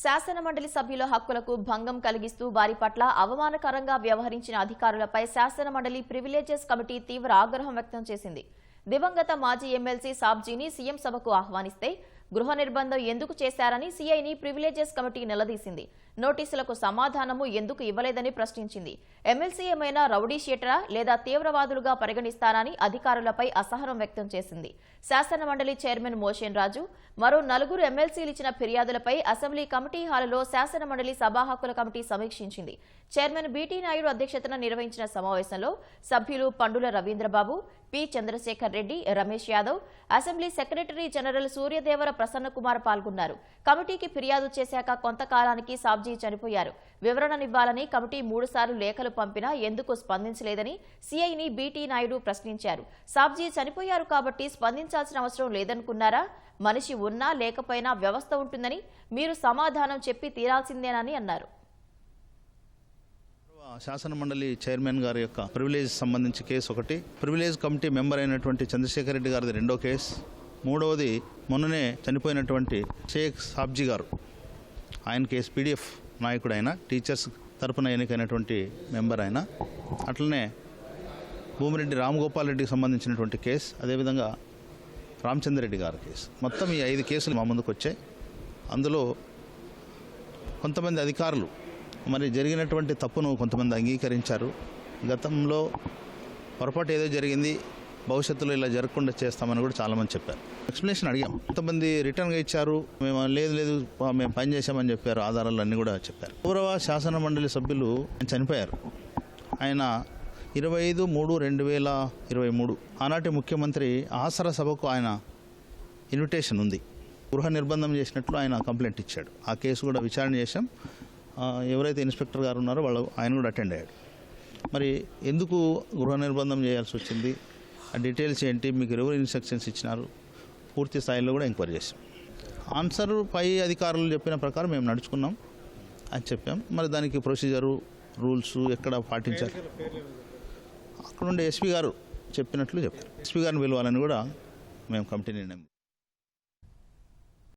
శాసనమండలి సభ్యుల హక్కులకు భంగం కలిగిస్తూ వారి పట్ల అవమానకరంగా వ్యవహరించిన అధికారులపై శాసనమండలి ప్రివిలేజెస్ కమిటీ తీవ్ర ఆగ్రహం వ్యక్తం చేసింది. దివంగత మాజీ ఎమ్మెల్సీ సాబ్జీని సీఎం సభకు ఆహ్వానిస్తే గృహ నిర్బంధం ఎందుకు చేశారని సీఐని ప్రివిలేజెస్ కమిటీ నిలదీసింది. నోటీసులకు సమాధానము ఎందుకు ఇవ్వలేదని ప్రశ్నించింది. ఎమ్మెల్సీ ఏమైనా రౌడీ షీటరా లేదా తీవ్రవాదులుగా పరిగణిస్తారని అధికారులపై అసహనం వ్యక్తం చేసింది. శాసనమండలి చైర్మన్ మోషన్ రాజు మరో 4 ఎమ్మెల్సీలు ఇచ్చిన ఫిర్యాదులపై అసెంబ్లీ కమిటీ హాలులో శాసనమండలి సభా హక్కుల కమిటీ సమీక్షించింది. చైర్మన్ బీటీ నాయుడు అధ్యక్షతన నిర్వహించిన సమావేశంలో సభ్యులు Pandula Ravindra Babu, P Chandrashekar Reddy, Ramesh Yadav, assembly secretary general Suryadevara Prasanna Kumar పాల్గొన్నారు. కమిటీకి ఫిర్యాదు చేశాక కొంతకాలానికి సాబ్జీ చనిపోయారు. వివరణనివ్వాలని కమిటీ 3 సార్లు లేఖలు పంపినా ఎందుకు స్పందించలేదని సీఐని బీటీ నాయుడు ప్రశ్నించారు. సాబ్జీ చనిపోయారు కాబట్టి స్పందించాల్సిన అవసరం లేదనుకున్నారా? మనిషి ఉన్నా లేకపోయినా వ్యవస్థ ఉంటుందని మీరు సమాధానం చెప్పి తీరాల్సిందేనని అన్నారు. శాసనమండలి చైర్మన్ గారి యొక్క ప్రివిలేజ్ సంబంధించి కేసు ఒకటి, ప్రివిలేజ్ కమిటీ మెంబర్ అయినటువంటి చంద్రశేఖర్ రెడ్డి గారిది 2వ కేసు, 3వది మొన్ననే చనిపోయినటువంటి షేక్ సాబ్జీ గారు, ఆయన కేసు పీడీఎఫ్ నాయకుడు, ఆయన టీచర్స్ తరపున ఎన్నికైనటువంటి మెంబర్ ఆయన. అట్లనే భూమిరెడ్డి రామగోపాల్ రెడ్డికి సంబంధించినటువంటి కేసు, అదేవిధంగా రామచంద్రరెడ్డి గారి కేసు. మొత్తం ఈ 5 కేసులు మా ముందుకు వచ్చాయి. అందులో కొంతమంది అధికారులు మరి జరిగినటువంటి తప్పును కొంతమంది అంగీకరించారు. గతంలో పొరపాటు ఏదో జరిగింది, భవిష్యత్తులో ఇలా జరగకుండా చేస్తామని కూడా చాలామంది చెప్పారు. ఎక్స్ప్లెనేషన్ అడిగాం, కొంతమంది రిటర్న్గా ఇచ్చారు, మేము లేదు మేము పని చేశామని చెప్పారు, ఆధారాలు అన్నీ కూడా చెప్పారు. గౌరవ శాసన మండలి సభ్యులు చనిపోయారు. ఆయన 25/3/2023 ఆనాటి ముఖ్యమంత్రి ఆసరా సభకు ఆయన ఇన్విటేషన్ ఉంది. గృహ నిర్బంధం చేసినట్లు ఆయన కంప్లైంట్ ఇచ్చాడు. ఆ కేసు కూడా విచారణ చేశాం. ఎవరైతే ఇన్స్పెక్టర్ గారు ఉన్నారో ఆయన కూడా అటెండ్ అయ్యాడు. మరి ఎందుకు గృహ నిర్బంధం చేయాల్సి వచ్చింది, ఆ డీటెయిల్స్ ఏంటి, మీకు ఎవరు ఇన్స్ట్రక్షన్స్ ఇచ్చినారు, పూర్తి స్థాయిలో కూడా ఎంక్వైరీ చేశాం. ఆన్సర్ పై అధికారులు చెప్పిన ప్రకారం మేము నడుచుకున్నాం అని చెప్పాం. మరి దానికి ప్రొసీజరు, రూల్స్ ఎక్కడ పాటించాలి, అక్కడ ఉండే ఎస్పీ గారు చెప్పినట్లు చెప్పారు. ఎస్పీ గారిని పిలవాలని కూడా మేము కమిటీ నిర్ణయం